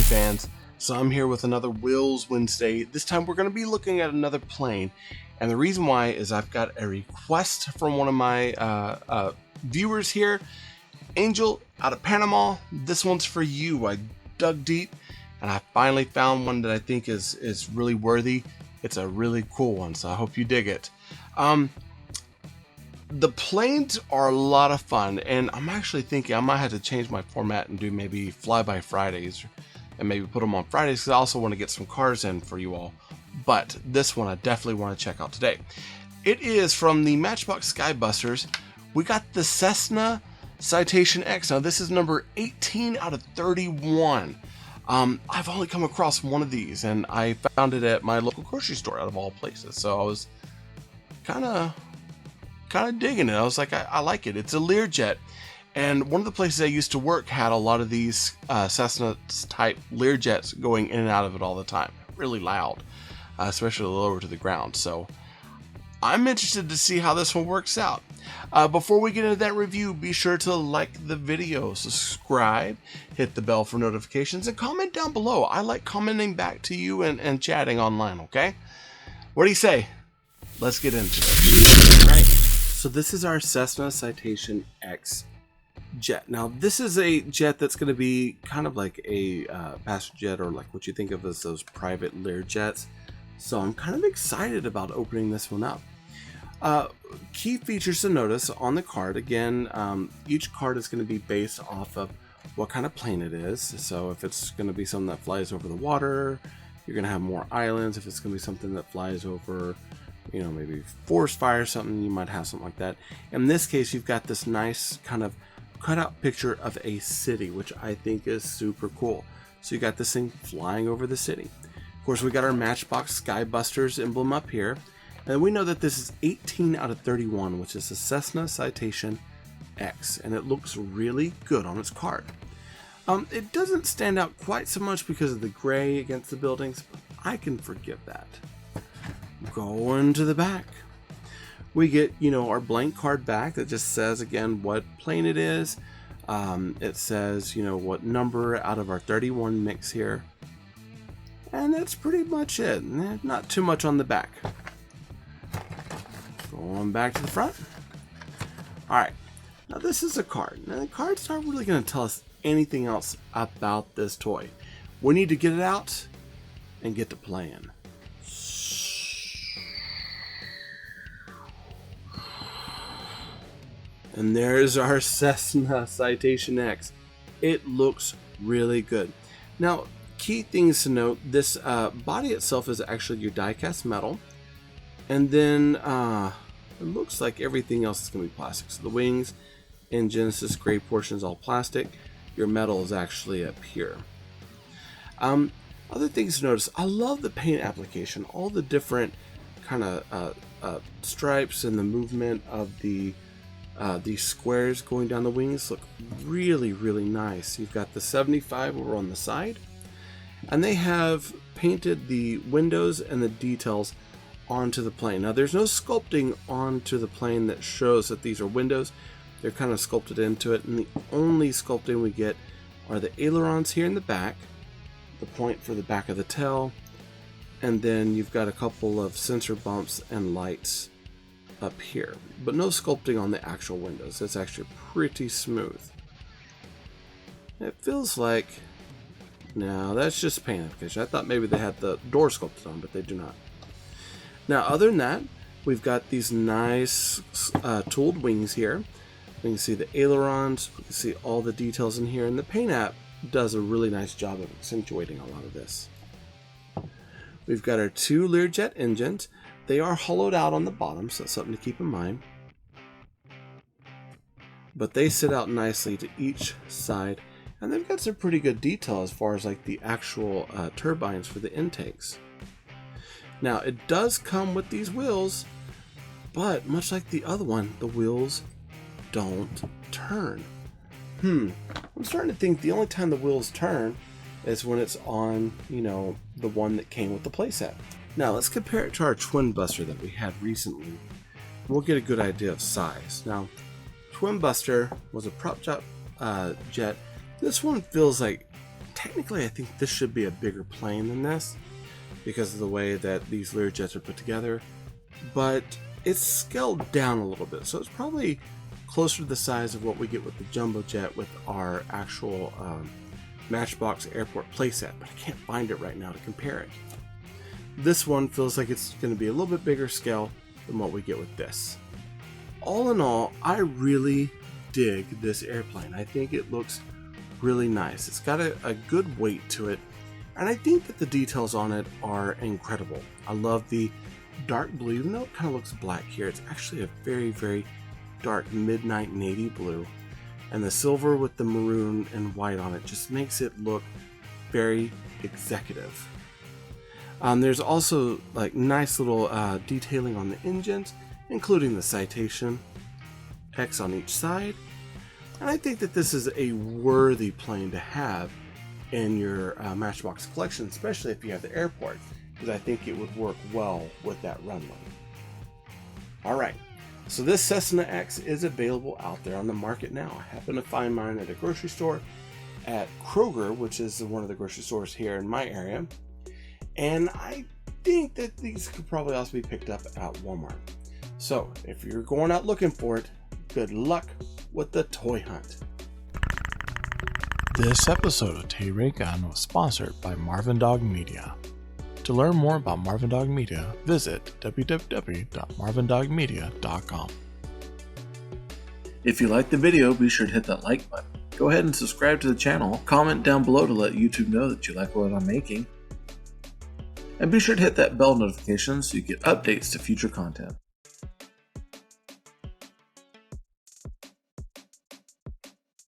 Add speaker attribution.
Speaker 1: fans. So I'm here with another Wheels Wednesday. This time we're going to be looking at another plane, and the reason why is I've got a request from one of my viewers here, Angel out of Panama. This one's for you. I dug deep and I finally found one that I think is really worthy. It's a really cool one, so I hope you dig it. The planes are a lot of fun, and I'm actually thinking I might have to change my format and do maybe Flyby Fridays, and maybe put them on Fridays because I also want to get some cars in for you all. But this one I definitely want to check out today. It is from the Matchbox Sky Busters. We got the Cessna Citation X. Now this is number 18 out of 31. I've only come across one of these, and I found it at my local grocery store out of all places. So I was kind of digging it. I was like, I like it. It's a Learjet, and one of the places I used to work had a lot of these Cessna type Learjets going in and out of it all the time. Really loud, especially lower to the ground. So I'm interested to see how this one works out. Before we get into that review, be sure to like the video, subscribe, hit the bell for notifications, and comment down below. I like commenting back to you and chatting online, okay? What do you say? Let's get into it. All right, so this is our Cessna Citation X Jet. Now, this is a jet that's going to be kind of like a passenger jet, or like what you think of as those private Learjets. So I'm kind of excited about opening this one up. Key features to notice on the card. Again, each card is going to be based off of what kind of plane it is. So if it's going to be something that flies over the water, you're going to have more islands. If it's going to be something that flies over, you know, maybe forest fire or something, you might have something like that. In this case, you've got this nice kind of cutout picture of a city, which I think is super cool. So you got this thing flying over the city. Of course, we got our Matchbox Sky Busters emblem up here. And we know that this is 18 out of 31, which is the Cessna Citation X, and it looks really good on its card. It doesn't stand out quite so much because of the gray against the buildings, but I can forgive that. Going to the back, we get, you know, our blank card back that just says, again, what plane it is. It says, you know, what number out of our 31 mix here. And that's pretty much it. Not too much on the back. Going back to the front. Alright, now this is a card. Now the card's not really going to tell us anything else about this toy. We need to get it out and get to playing. And there's our Cessna Citation X. It looks really good. Now, key things to note, this body itself is actually your die-cast metal. And then it looks like everything else is going to be plastic. So the wings, engines, this gray portion is all plastic. Your metal is actually up here. Other things to notice, I love the paint application. All the different kind of stripes and the movement of these squares going down the wings look really, really nice. You've got the 75 over on the side. And they have painted the windows and the details onto the plane. Now there's no sculpting onto the plane that shows that these are windows. They're kind of sculpted into it, and the only sculpting we get are the ailerons here in the back, the point for the back of the tail, and then you've got a couple of sensor bumps and lights up here, but no sculpting on the actual windows. It's actually pretty smooth. It feels like, no, that's just paint application. I thought maybe they had the door sculpted on, but they do not. Now, other than that, we've got these nice tooled wings here. We can see the ailerons, we can see all the details in here, and the paint app does a really nice job of accentuating a lot of this. We've got our two Learjet engines. They are hollowed out on the bottom, so that's something to keep in mind. But they sit out nicely to each side, and they've got some pretty good detail as far as like the actual turbines for the intakes. Now, it does come with these wheels, but much like the other one, the wheels don't turn. I'm starting to think the only time the wheels turn is when it's on, you know, the one that came with the playset. Now, let's compare it to our Twin Buster that we had recently. We'll get a good idea of size. Now, Twin Buster was a prop jet. This one feels like technically I think this should be a bigger plane than this because of the way that these Learjets are put together, but it's scaled down a little bit, so it's probably closer to the size of what we get with the jumbo jet with our actual Matchbox airport playset, but I can't find it right now to compare it. This one feels like it's going to be a little bit bigger scale than what we get with this. All in all, I really dig this airplane. I think it looks really nice. It's got a good weight to it, and I think that the details on it are incredible. I love the dark blue, even though it kind of looks black here. It's actually a very, very dark midnight navy blue, and the silver with the maroon and white on it just makes it look very executive. There's also like nice little detailing on the engines, including the Citation X on each side, and I think that this is a worthy plane to have in your Matchbox collection, especially if you have the airport, because I think it would work well with that runway. Alright, so this Cessna X is available out there on the market now. I happen to find mine at a grocery store at Kroger, which is one of the grocery stores here in my area, and I think that these could probably also be picked up at Walmart. So if you're going out looking for it, good luck with the toy hunt.
Speaker 2: This episode of Tay Gun was sponsored by Marvin Dog Media. To learn more about Marvin Dog Media, visit www.marvindogmedia.com.
Speaker 3: If you liked the video, be sure to hit that like button. Go ahead and subscribe to the channel. Comment down below to let YouTube know that you like what I'm making. And be sure to hit that bell notification so you get updates to future content.